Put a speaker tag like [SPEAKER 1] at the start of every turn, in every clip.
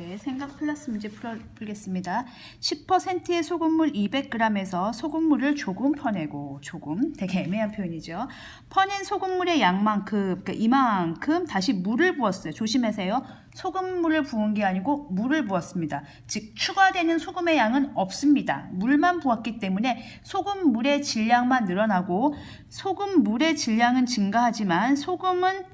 [SPEAKER 1] 네, 생각 플러스 문제 풀겠습니다. 10%의 소금물 200g에서 소금물을 조금 퍼내고, 조금 되게 애매한 표현이죠. 퍼낸 소금물의 양만큼, 그러니까 이만큼 다시 물을 부었어요. 조심하세요. 소금물을 부은 게 아니고 물을 부었습니다. 즉 추가되는 소금의 양은 없습니다. 물만 부었기 때문에 소금물의 질량만 늘어나고 소금물의 질량은 증가하지만 소금은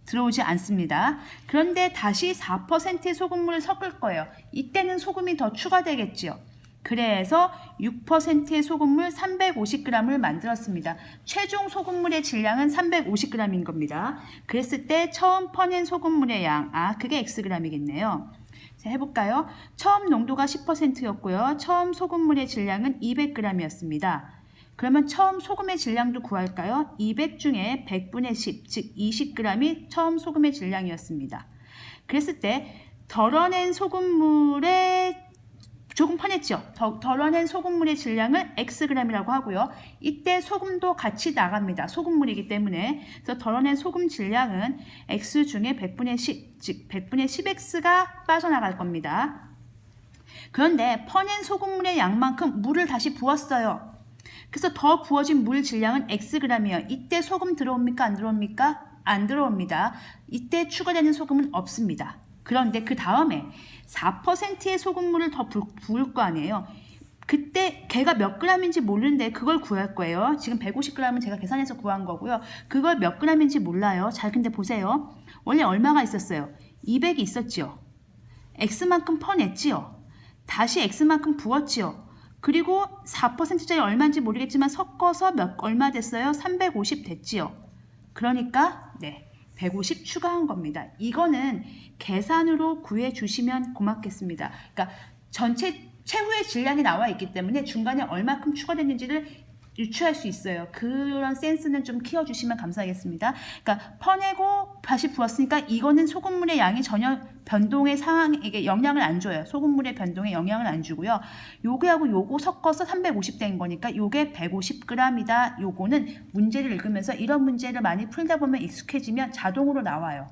[SPEAKER 1] 들어오지 않습니다. 그런데 다시 4%의 소금물을 섞을 거예요. 이때는 소금이 더 추가되겠죠. 그래서 6%의 소금물 350g을 만들었습니다. 최종 소금물의 질량은 350g인 겁니다. 그랬을 때 처음 퍼낸 소금물의 양, 그게 xg이겠네요. 자, 해볼까요? 처음 농도가 10%였고요. 처음 소금물의 질량은 200g이었습니다. 그러면 처음 소금의 질량도 구할까요? 200 중에 100분의 10, 즉 20g이 처음 소금의 질량이었습니다. 그랬을 때 덜어낸 소금물의 조금 퍼냈죠. 덜어낸 소금물의 질량을 xg이라고 하고요. 이때 소금도 같이 나갑니다. 소금물이기 때문에. 그래서 덜어낸 소금 질량은 x 중에 100분의 10, 즉 100분의 10x가 빠져나갈 겁니다. 그런데 퍼낸 소금물의 양만큼 물을 다시 부었어요. 그래서 더 부어진 물 질량은 xg이에요. 이때 소금 들어옵니까? 안 들어옵니까? 안 들어옵니다. 이때 추가되는 소금은 없습니다. 그런데 그 다음에 4%의 소금물을 더 부을 거 아니에요. 그때 걔가 몇 g인지 모르는데 그걸 구할 거예요. 지금 150g은 제가 계산해서 구한 거고요. 그걸 몇 g인지 몰라요. 자, 근데 보세요. 원래 얼마가 있었어요? 200이 있었지요. x만큼 퍼냈지요. 다시 x만큼 부었지요. 그리고 4%짜리 얼마인지 모르겠지만 섞어서 얼마 됐어요? 350 됐지요. 그러니까 150 추가한 겁니다. 이거는 계산으로 구해주시면 고맙겠습니다. 그러니까 전체 최후의 질량이 나와 있기 때문에 중간에 얼마큼 추가됐는지를 유추할 수 있어요. 그런 센스는 좀 키워주시면 감사하겠습니다. 그러니까 퍼내고 다시 부었으니까 이거는 소금물의 양이 전혀 변동의 상황에게 영향을 안 줘요. 소금물의 변동에 영향을 안 주고요. 요거하고 요거 섞어서 350 된 거니까 요게 150g이다. 요거는 문제를 읽으면서 이런 문제를 많이 풀다 보면 익숙해지면 자동으로 나와요.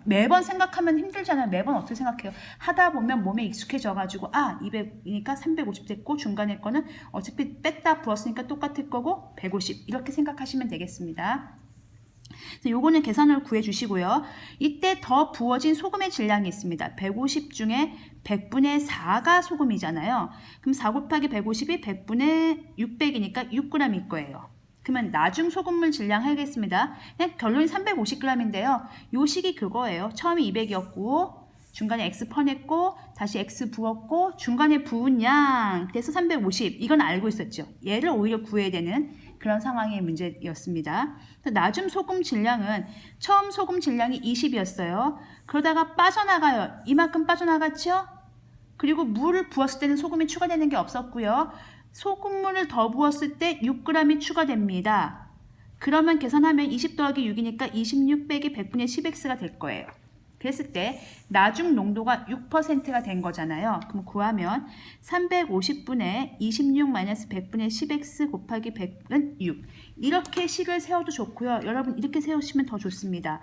[SPEAKER 1] 매번 생각하면 힘들잖아요. 매번 어떻게 생각해요? 하다 보면 몸에 익숙해져가지고 200이니까 350 됐고 중간에 거는 어차피 뺐다 부었으니까 똑같을 거고 150 이렇게 생각하시면 되겠습니다. 요거는 계산을 구해주시고요. 이때 더 부어진 소금의 질량이 있습니다. 150 중에 100분의 4가 소금이잖아요. 그럼 4 곱하기 150이 100분의 600이니까 6g일 거예요. 그러면 나중 소금물 질량 하겠습니다. 그냥 결론이 350g인데요. 요 식이 그거예요. 처음에 200이었고 중간에 x 퍼냈고 다시 x 부었고 중간에 부은 양 그래서 350 이건 알고 있었죠. 얘를 오히려 구해야 되는 그런 상황의 문제였습니다. 나중 소금 질량은 처음 소금 질량이 20이었어요. 그러다가 빠져나가요. 이만큼 빠져나갔죠? 그리고 물을 부었을 때는 소금이 추가되는 게 없었고요. 소금물을 더 부었을 때 6g이 추가됩니다. 그러면 계산하면 20 더하기 6이니까 26 빼기 100분의 10x가 될 거예요. 그랬을 때 나중 농도가 6%가 된 거잖아요. 그럼 구하면 350분의 26 마이너스 100분의 10x 곱하기 100은 6. 이렇게 식을 세워도 좋고요. 여러분 이렇게 세우시면 더 좋습니다.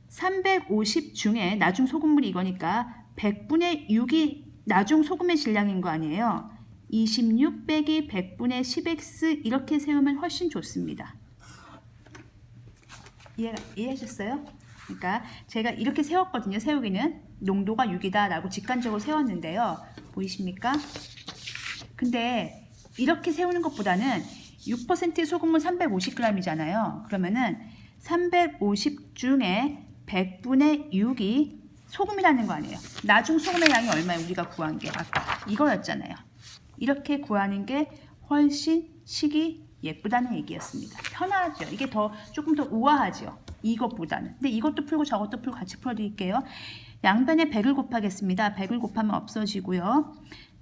[SPEAKER 1] 350 중에 나중 소금물이 이거니까 100분의 6이 나중 소금의 질량인 거 아니에요. 26 빼기 100분의 10x 이렇게 세우면 훨씬 좋습니다. 이해하셨어요? 그러니까 제가 이렇게 세웠거든요. 세우기는 농도가 6이다 라고 직관적으로 세웠는데요. 보이십니까? 근데 이렇게 세우는 것보다는 6%의 소금물 350g이잖아요. 그러면은 350 중에 100분의 6이 소금이라는 거 아니에요. 나중 소금의 양이 얼마예요? 우리가 구한 게 아까 이거였잖아요. 이렇게 구하는 게 훨씬 식이 예쁘다는 얘기였습니다. 편하죠. 이게 조금 더 우아하죠. 이것보다는. 근데 이것도 풀고 저것도 풀고 같이 풀어드릴게요. 양변에 100을 곱하겠습니다. 100을 곱하면 없어지고요.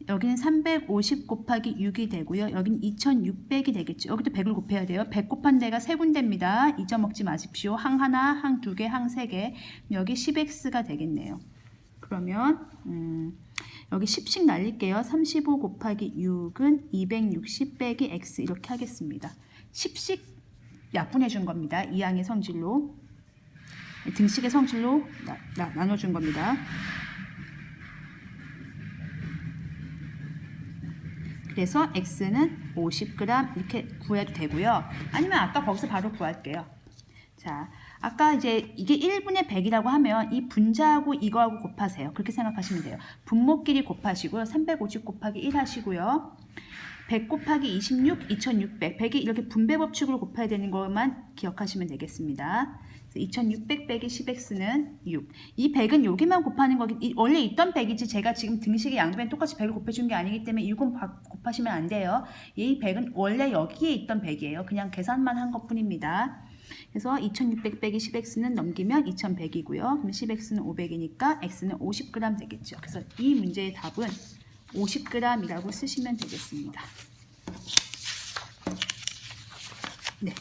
[SPEAKER 1] 여기는 350 곱하기 6이 되고요. 여기는 2600이 되겠죠. 여기도 100을 곱해야 돼요. 100 곱한 데가 세 군데입니다. 잊어먹지 마십시오. 항 하나, 항 두 개, 항 세 개. 여기 10x가 되겠네요. 그러면 여기 10씩 날릴게요. 35 곱하기 6은 260 빼기 x 이렇게 하겠습니다. 10씩 약분해 준 겁니다. 이항의 성질로 등식의 성질로 나눠준 겁니다. 그래서 x는 50g 이렇게 구해도 되고요. 아니면 아까 거기서 바로 구할게요. 자, 아까 이제 이게 1분의 100이라고 하면 이 분자하고 이거하고 곱하세요. 그렇게 생각하시면 돼요. 분모끼리 곱하시고요. 350 곱하기 1 하시고요. 100 곱하기 26, 2600. 100이 이렇게 분배 법칙으로 곱해야 되는 것만 기억하시면 되겠습니다. 2600 빼기 10x는 6. 이 100은 여기만 곱하는 거기, 원래 있던 100이지 제가 지금 등식의 양변에 똑같이 100을 곱해준 게 아니기 때문에 6은 곱하시면 안 돼요. 이 100은 원래 여기에 있던 100이에요. 그냥 계산만 한 것뿐입니다. 그래서 2600 빼기 10x는 넘기면 2100이고요. 그럼 10x는 500이니까 x는 50g 되겠죠. 그래서 이 문제의 답은 50g이라고 쓰시면 되겠습니다. 네.